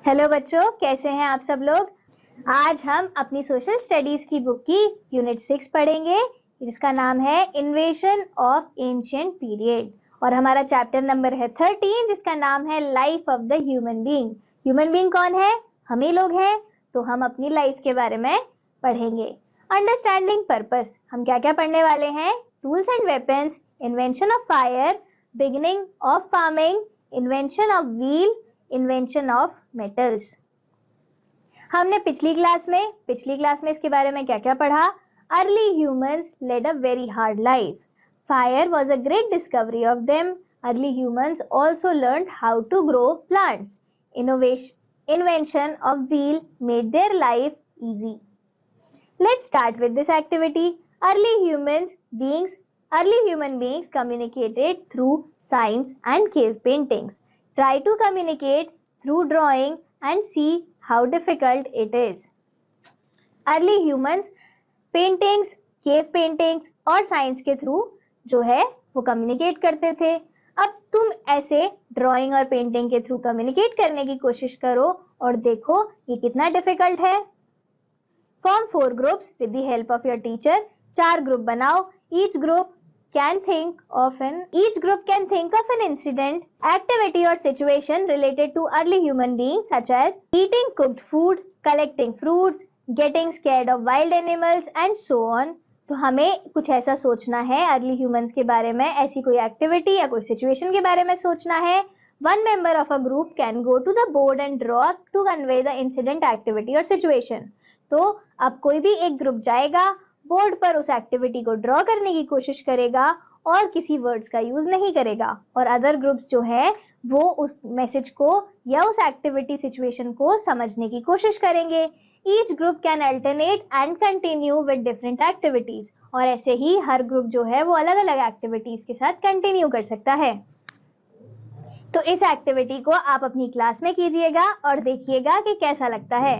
Hello बच्चों, कैसे हैं आप सब लोग। आज हम अपनी सोशल स्टडीज की बुक की यूनिट 6 पढ़ेंगे, जिसका नाम है इन्वेशन ऑफ एंशिएंट पीरियड। और हमारा चैप्टर नंबर है 13, जिसका नाम है life of the human being. Human being कौन है? हम ही लोग हैं। तो हम अपनी लाइफ के बारे में पढ़ेंगे। अंडरस्टैंडिंग पर्पस, हम क्या क्या पढ़ने वाले हैं? Tools and weapons, invention of fire, beginning of farming, invention of wheel, invention of metals. हमने पिछली क्लास में इसके बारे में क्या क्या पढ़ा? Early humans led a very hard life. Fire was a great discovery of them. Early humans also learn how to grow plants. Invention of wheel made their life easy. Let's start with this activity. Early human beings communicated through signs and cave paintings. Try to communicate through drawing and see how difficult it is. Early humans paintings, cave paintings और science के through जो है वो communicate करते थे। अब तुम ऐसे ड्राइंग और पेंटिंग के थ्रू कम्युनिकेट करने की कोशिश करो और देखो ये कितना डिफिकल्ट है। Form 4 groups with the help of your teacher. 4 group बनाओ। Each group can think of an incident, activity or situation related to early human beings, such as eating cooked food, collecting fruits, getting scared of wild animals and so on. तो हमें कुछ ऐसा सोचना है early humans के बारे में, ऐसी कोई एक्टिविटी या कोई सिचुएशन के बारे में सोचना है। One member of a group can go to the board and draw to convey the incident, activity or situation. तो अब कोई भी एक ग्रुप जाएगा, बोर्ड पर उस एक्टिविटी को ड्रॉ करने की कोशिश करेगा और किसी वर्ड्स का यूज नहीं करेगा, और अदर ग्रुप्स जो है वो उस मैसेज को या उस एक्टिविटी सिचुएशन को समझने की कोशिश करेंगे। Each group can alternate and continue with different activities, और ऐसे ही हर ग्रुप जो है वो अलग अलग एक्टिविटीज के साथ कंटिन्यू कर सकता है। तो इस एक्टिविटी को आप अपनी क्लास में कीजिएगा और देखिएगा कि कैसा लगता है।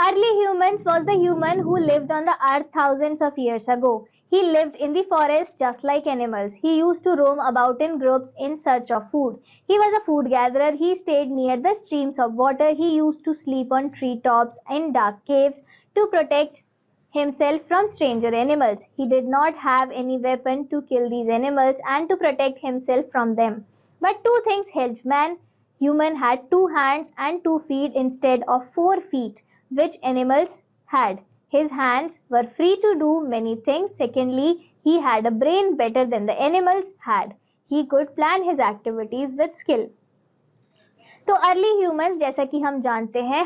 Early humans was the human who lived on the earth thousands of years ago. He lived in the forest just like animals. He used to roam about in groups in search of food. He was a food gatherer. He stayed near the streams of water. He used to sleep on tree tops in dark caves to protect himself from stranger animals. He did not have any weapon to kill these animals and to protect himself from them. But two things helped man. Human had 2 hands and 2 feet instead of 4 feet. Which animals had? His hands were free to do many things. Secondly, he had a brain better than the animals had. He could plan his activities with skill. तो early humans, जैसा कि हम जानते हैं,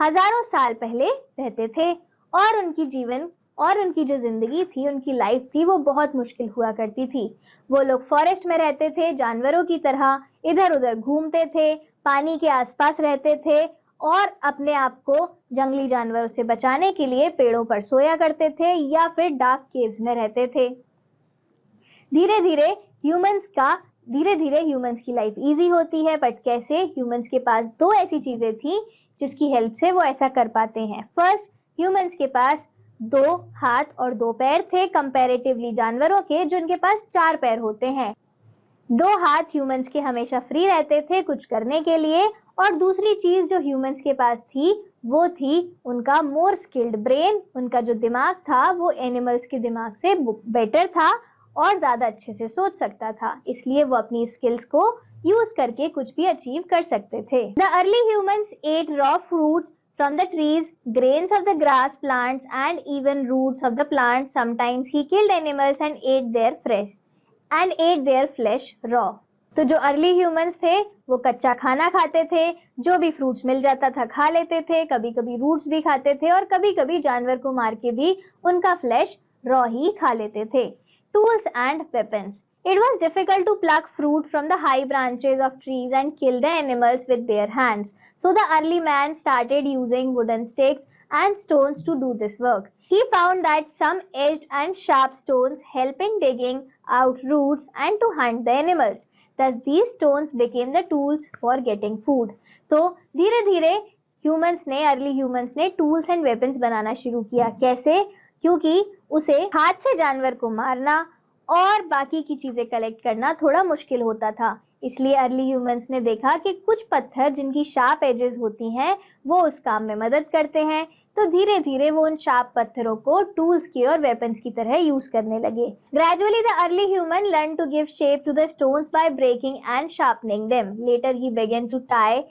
हजारों साल पहले रहते थे और उनकी जो जिंदगी थी, उनकी लाइफ थी, वो बहुत मुश्किल हुआ करती थी। वो लोग फॉरेस्ट में रहते थे, जानवरों की तरह इधर उधर घूमते थे, पानी के आसपास रहते थे और अपने आप को जंगली जानवरों से बचाने के लिए पेड़ों पर सोया करते थे या फिर डार्क केव्स में रहते थे। धीरे धीरे ह्यूमंस की लाइफ इजी होती है, बट कैसे? ह्यूमंस के पास 2 ऐसी चीजें थी जिसकी हेल्प से वो ऐसा कर पाते हैं। फर्स्ट, ह्यूमंस के पास 2 हाथ और 2 पैर थे कंपैरेटिवली जानवरों के जिनके पास 4 पैर होते हैं। 2 हाथ ह्यूमंस के हमेशा फ्री रहते थे कुछ करने के लिए, और दूसरी चीज जो ह्यूमंस के पास थी वो थी उनका मोर स्किल्ड ब्रेन। उनका जो दिमाग था वो एनिमल्स के दिमाग से बेटर था और ज्यादा अच्छे से सोच सकता था, इसलिए वो अपनी स्किल्स को यूज करके कुछ भी अचीव कर सकते थे। The early humans ate raw fruits from the trees, grains of the grass, plants and even roots of the plants. Sometimes he killed animals and ate their flesh raw. तो जो early humans थे वो कच्चा खाना खाते थे, जो भी फ्रूट्स मिल जाता था खा लेते थे, कभी कभी रूट्स भी खाते थे और कभी कभी जानवर को मार के भी उनका फ्लैश रॉ ही खा लेते थे। Tools and weapons, It was difficult to pluck fruit from the high branches of trees and kill the animals with their hands. So the early man started using wooden sticks and stones to do this work. He found that some edged and sharp stones help in digging out roots and to hunt the animals. Thus these stones became the tools for getting food. तो धीरे धीरे early humans ने tools and weapons बनाना शुरू किया। कैसे? क्योंकि उसे हाथ से जानवर को मारना और बाकी की चीजें कलेक्ट करना थोड़ा मुश्किल होता था, इसलिए अर्ली ह्यूमंस ने देखा कि कुछ पत्थर जिनकी शार्प एजेस होती हैं वो उस काम में मदद करते हैं, तो धीरे धीरे वो उन शार्प पत्थरों को टूल्स की और वेपन्स की तरह यूज करने लगे। Gradually the early human learn to give shape to the stones by breaking and sharpening them. Later he began to tie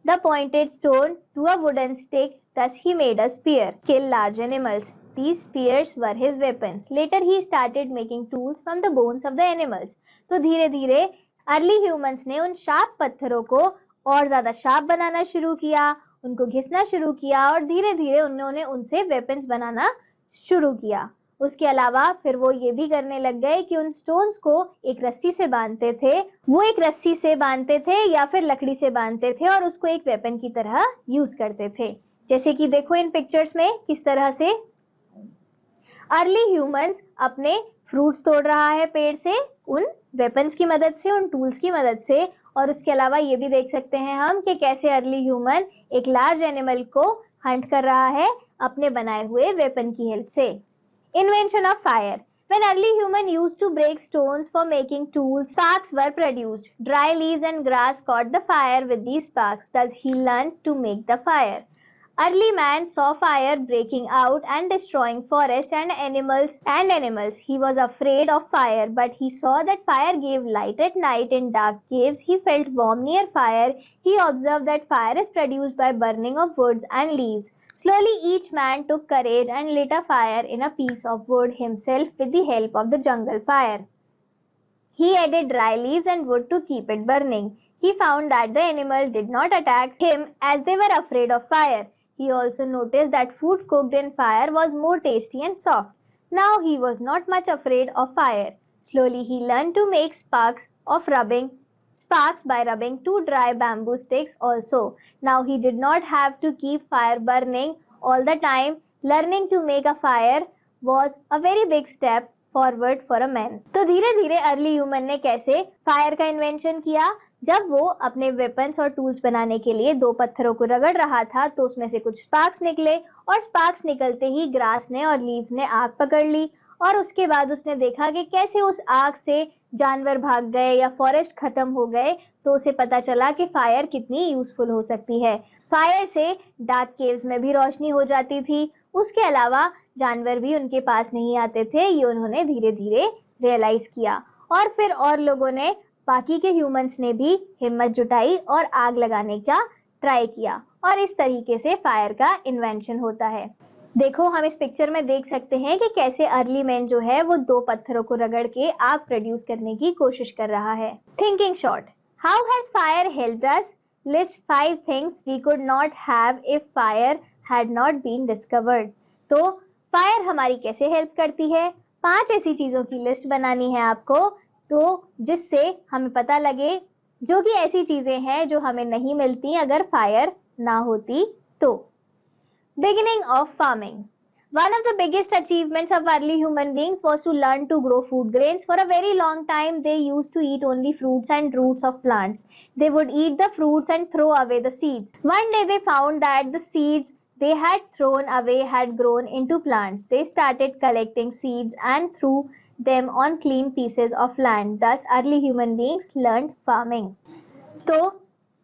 the pointed stone to a wooden stick, thus he made a spear, kill large animals. These spears were his weapons. Later he started making tools from the bones of the animals. तो धीरे धीरे early humans ने उन sharp पत्थरों को और ज्यादा sharp बनाना शुरू किया, उनको घिसना शुरू किया और धीरे धीरे उन्होंने उनसे वेपन्स बनाना शुरू किया। उसके अलावा फिर वो ये भी करने लग गए कि उन स्टोन्स को एक रस्सी से बांधते थे, वो एक रस्सी से बांधते थे या फिर लकड़ी से बांधते थे और उसको एक वेपन की तरह यूज करते थे। जैसे कि देखो इन पिक्चर्स में किस तरह से अर्ली ह्यूमंस अपने फ्रूट्स तोड़ रहा है पेड़ से उन वेपन्स की मदद से, उन टूल्स की मदद से। और उसके अलावा ये भी देख सकते हैं हम कि कैसे अर्ली ह्यूमन एक लार्ज एनिमल को हंट कर रहा है अपने बनाए हुए वेपन की हेल्प से। Invention of fire. When early human used to break stones for making tools, sparks were produced. Dry leaves and grass caught the fire with these sparks. Thus he learned to make the fire. Early man saw fire breaking out and destroying forest and animals. He was afraid of fire, but he saw that fire gave light at night in dark caves. He felt warm near fire. He observed that fire is produced by burning of woods and leaves. Slowly each man took courage and lit a fire in a piece of wood himself with the help of the jungle fire. He added dry leaves and wood to keep it burning. He found that the animal did not attack him as they were afraid of fire. He also noticed that food cooked in fire was more tasty and soft. Now he was not much afraid of fire. Slowly he learned to make sparks by rubbing 2 dry bamboo sticks also. Now he did not have to keep fire burning all the time. Learning to make a fire was a very big step forward for a man. तो धीरे धीरे early human ने कैसे fire का invention किया। जब वो अपने वेपन्स और टूल्स बनाने के लिए 2 पत्थरों को रगड़ रहा था तो उसमें से कुछ स्पार्क्स निकले और स्पार्क्स निकलते ही ग्रास ने और लीव्स ने आग पकड़ ली और उसके बाद उसने देखा कि कैसे उस आग से जानवर भाग गए या फॉरेस्ट खत्म हो गए। तो उसे पता चला कि फायर कितनी यूजफुल हो सकती है। फायर से डार्क केव्स में भी रोशनी हो जाती थी, उसके अलावा जानवर भी उनके पास नहीं आते थे। ये उन्होंने धीरे धीरे रियलाइज किया और फिर और लोगों ने, बाकी के ह्यूमंस ने भी हिम्मत जुटाई और आग लगाने का ट्राई किया और इस तरीके से फायर का इन्वेंशन होता है। देखो हम इस पिक्चर में देख सकते हैं कि कैसे अर्ली मैन जो है वो 2 पत्थरों को रगड़ के आग प्रोड्यूस करने की कोशिश कर रहा है। Thinking short. How has fire helped us? List 5 things we could not have if fire had not been discovered. तो फायर हमारी कैसे हेल्प करती है? 5 ऐसी चीजों की लिस्ट बनानी है आपको, तो जिससे हमें पता लगे, जो कि ऐसी चीजें हैं जो हमें नहीं मिलती अगर फायर ना होती तो। Beginning of farming. One of the biggest achievements of early human beings was to learn to grow food grains. For a very long time, they used to eat only fruits and roots of plants. They would eat the fruits and throw away the seeds. One day they found that the seeds they had thrown away had grown into plants. They started collecting seeds and threw them on clean pieces of land. Thus, early human beings learned farming. तो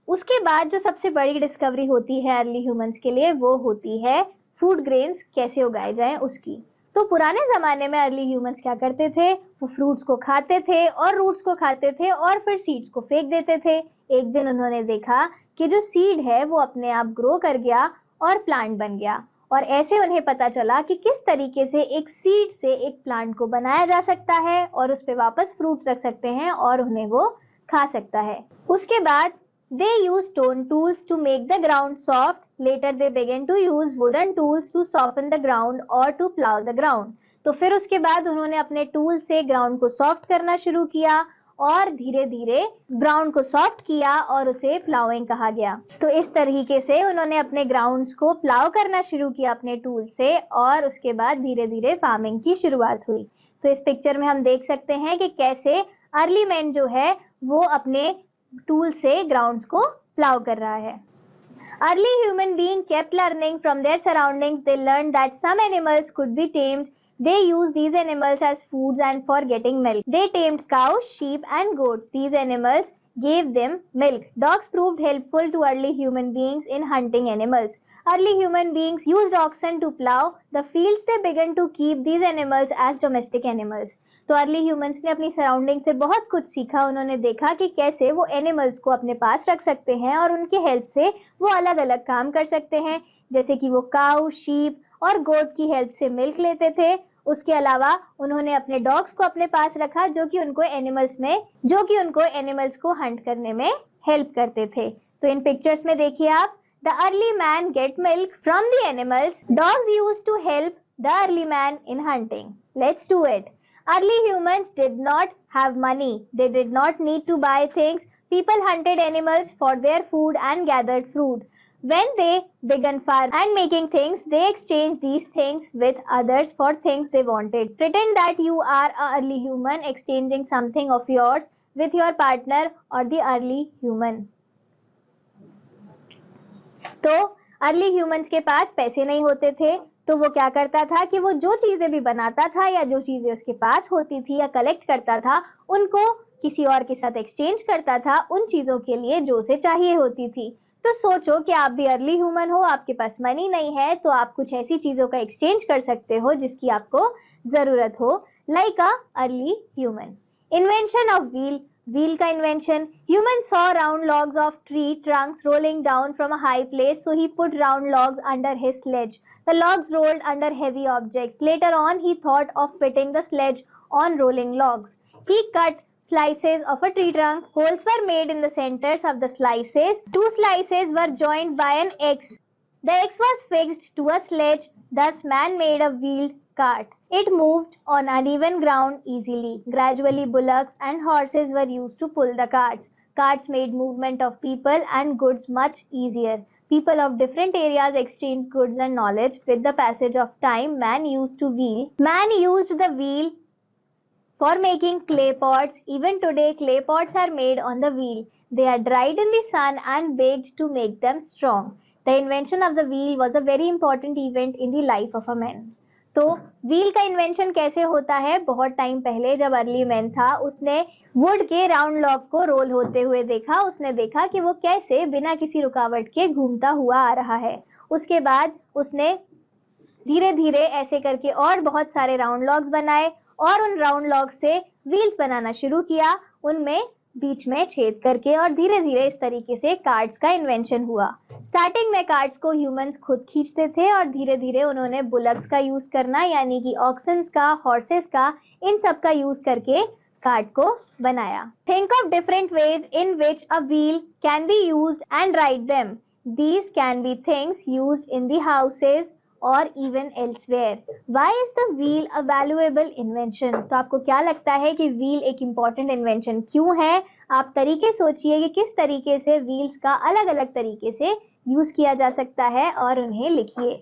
उसके बाद जो सबसे बड़ी discovery होती है early humans के लिए वो होती है फूड ग्रेन्स कैसे उगाए जाएं उसकी। तो पुराने ज़माने में अर्ली ह्यूमंस क्या करते थे, वो फ्रूट्स को खाते थे और रूट्स को खाते थे और फिर सीड्स को फेंक देते थे। एक दिन उन्होंने देखा कि जो सीड है वो अपने आप ग्रो कर गया और प्लांट बन गया और ऐसे उन्हें पता चला कि किस तरीके से एक सीड से एक प्लांट को बनाया जा सकता है और उस पर वापस फ्रूट रख सकते हैं और उन्हें वो खा सकता है। उसके बाद they used stone tools to make the ground soft. Later they began to use wooden tools to soften the ground or to plow the ground. तो फिर उसके बाद उन्होंने अपने टूल से ग्राउंड को सॉफ्ट करना शुरू किया और धीरे धीरे ग्राउंड को सॉफ्ट किया और उसे प्लाउइंग कहा गया। तो इस तरीके से उन्होंने अपने ग्राउंड्स को प्लाउ करना शुरू किया अपने टूल से और उसके बाद धीरे धीरे फार्मिंग की शुरुआत हुई। तो इस पिक्चर में हम देख सकते हैं कि कैसे अर्ली मैन जो है वो अपने टूल से ग्राउंड्स को प्लाउ कर रहा है। Early human beings kept learning from their surroundings. They learned that some animals could be tamed. They used these animals as foods and for getting milk. They tamed cows, sheep and goats. These animals gave them milk. Dogs proved helpful to early human beings in hunting animals. Early human beings used oxen to plow the fields. They began to keep these animals as domestic animals. तो early humans ने अपनी surrounding से बहुत कुछ सीखा. उन्होंने देखा कि कैसे वो एनिमल्स को अपने पास रख सकते हैं और उनके हेल्प से वो अलग अलग काम कर सकते हैं, जैसे कि वो काऊ, शीप और गोट की हेल्प से मिल्क लेते थे. उसके अलावा उन्होंने अपने डॉग्स को अपने पास रखा जो कि उनको एनिमल्स को हंट करने में हेल्प करते थे. तो इन पिक्चर्स में देखिए आप, the early man get milk from the animals. Dogs used to help the early man in hunting. Let's do it. Early humans did not have money. They did not need to buy things. People hunted animals for their food and gathered fruit. When they began farming and making things, they exchanged these things with others for things they wanted. Pretend that you are an early human exchanging something of yours with your partner or the early human. तो early humans के पास पैसे नहीं होते थे, तो वो क्या करता था कि वो जो चीजें भी बनाता था या जो चीजें उसके पास होती थी या कलेक्ट करता था, उनको किसी और के साथ एक्सचेंज करता था उन चीजों के लिए जो उसे चाहिए होती थी. तो सोचो कि आप भी अर्ली ह्यूमन हो, आपके पास मनी नहीं है, तो आप कुछ ऐसी चीजों का एक्सचेंज कर सकते हो जिसकी आपको जरूरत हो, like a early human. Invention of wheel. Wheel का invention. Humans saw round logs of tree trunks rolling down from a high place, so he put round logs under his sledge. The logs rolled under heavy objects. Later on, he thought of fitting the sledge on rolling logs. He cut slices of a tree trunk. Holes were made in the centers of the slices. Two slices were joined by an X. The X was fixed to a sledge. Thus, man made a wheeled cart. It moved on uneven ground easily. Gradually, bullocks and horses were used to pull the carts. Carts made movement of people and goods much easier. People of different areas exchanged goods and knowledge. With the passage of time, man used the wheel for making clay pots. Even today, clay pots are made on the wheel. They are dried in the sun and baked to make them strong. The invention of the wheel was a very important event in the life of a man. तो wheel का invention कैसे होता है? बहुत time पहले जब early man था, उसने वुड के राउंड लॉग को रोल होते हुए देखा. उसने देखा कि वो कैसे बिना किसी रुकावट के घूमता हुआ आ रहा है. उसके बाद उसने धीरे धीरे ऐसे करके और बहुत सारे राउंड लॉग्स बनाए और उन राउंड लॉग से व्हील्स बनाना शुरू किया, उनमें बीच में छेद करके, और धीरे धीरे इस तरीके से कार्ट्स का इन्वेंशन हुआ. स्टार्टिंग में कार्ट्स को ह्यूमंस खुद खींचते थे और धीरे धीरे उन्होंने बुलक्स का यूज करना, यानी कि ऑक्सन्स का, हॉर्सेस का, इन सब का यूज करके कार्ट को बनाया. Think of different ways in which a wheel can be used and write them. These can be things used in the houses और even elsewhere. Why is the wheel a valuable invention? तो आपको क्या लगता है कि wheel एक important invention क्यों है? आप तरीके सोचिए कि किस तरीके से व्हील्स का अलग अलग तरीके से यूज किया जा सकता है और उन्हें लिखिए.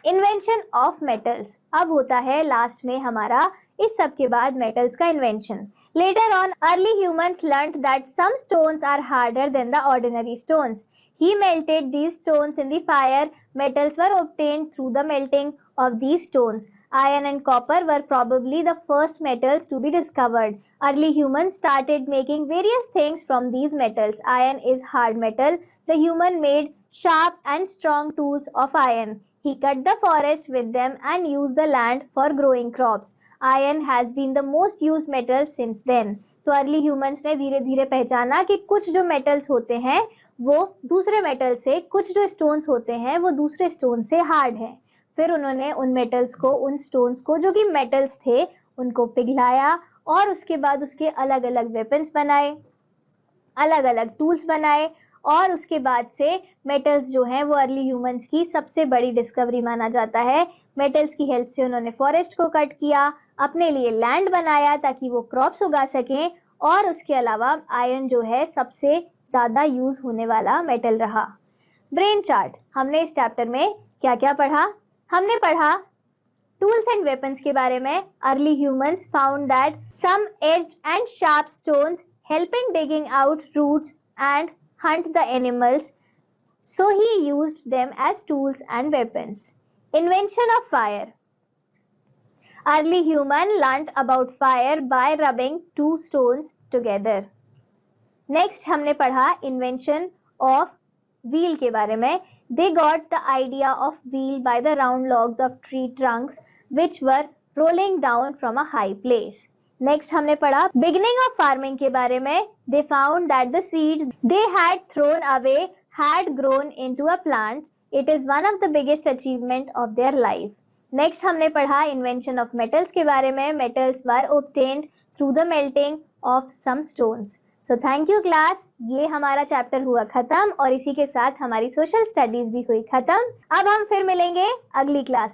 Invention of metals. अब होता है लास्ट में हमारा इस सब के बाद मेटल्स का invention. Later on early humans learned that some stones are harder than the ordinary stones. He melted these stones in the fire. Metals were obtained through the melting of these stones. Iron and copper were probably the first metals to be discovered. Early humans started making various things from these metals. Iron is hard metal. The human made sharp and strong tools of iron. He cut the forest with them and used the land for growing crops. Iron has been the most used metal since then. तो early humans ने धीरे धीरे पहचाना कि कुछ जो metals होते हैं वो दूसरे मेटल से, कुछ जो स्टोन्स होते हैं वो दूसरे स्टोन से हार्ड हैं. फिर उन्होंने उन मेटल्स को, उन स्टोन्स को जो कि मेटल्स थे, उनको पिघलाया और उसके बाद उसके अलग अलग वेपन्स बनाए, अलग अलग टूल्स बनाए, और उसके बाद से मेटल्स जो हैं वो अर्ली ह्यूमंस की सबसे बड़ी डिस्कवरी माना जाता है. मेटल्स की हेल्प से उन्होंने फॉरेस्ट को कट किया, अपने लिए लैंड बनाया ताकि वो क्रॉप्स उगा सकें, और उसके अलावा आयरन जो है सबसे ज्यादा यूज होने वाला मेटल रहा. Brain chart. हमने इस चैप्टर में क्या क्या पढ़ा? हमने पढ़ा टूल्स एंड वेपन्स के बारे में. Early humans found that some edged and sharp stones help in digging out roots and hunt the animals, so he used them as tools and weapons. Invention of fire. Early human learnt about fire by rubbing two stones together. Next हमने पढ़ा invention of wheel के बारे में. They got the idea of wheel by the round logs of tree Trunks which were rolling down from a high place. Next हमने पढ़ा beginning of farming के बारे में. They found that the seeds they had thrown away had grown into a plant. It is one of the biggest achievement of their life. Next हमने पढ़ा invention of metals के बारे में. Metals were obtained through the melting of some stones. So thank you class. ये हमारा chapter हुआ खत्म और इसी के साथ हमारी सोशल स्टडीज भी हुई खत्म. अब हम फिर मिलेंगे अगली क्लास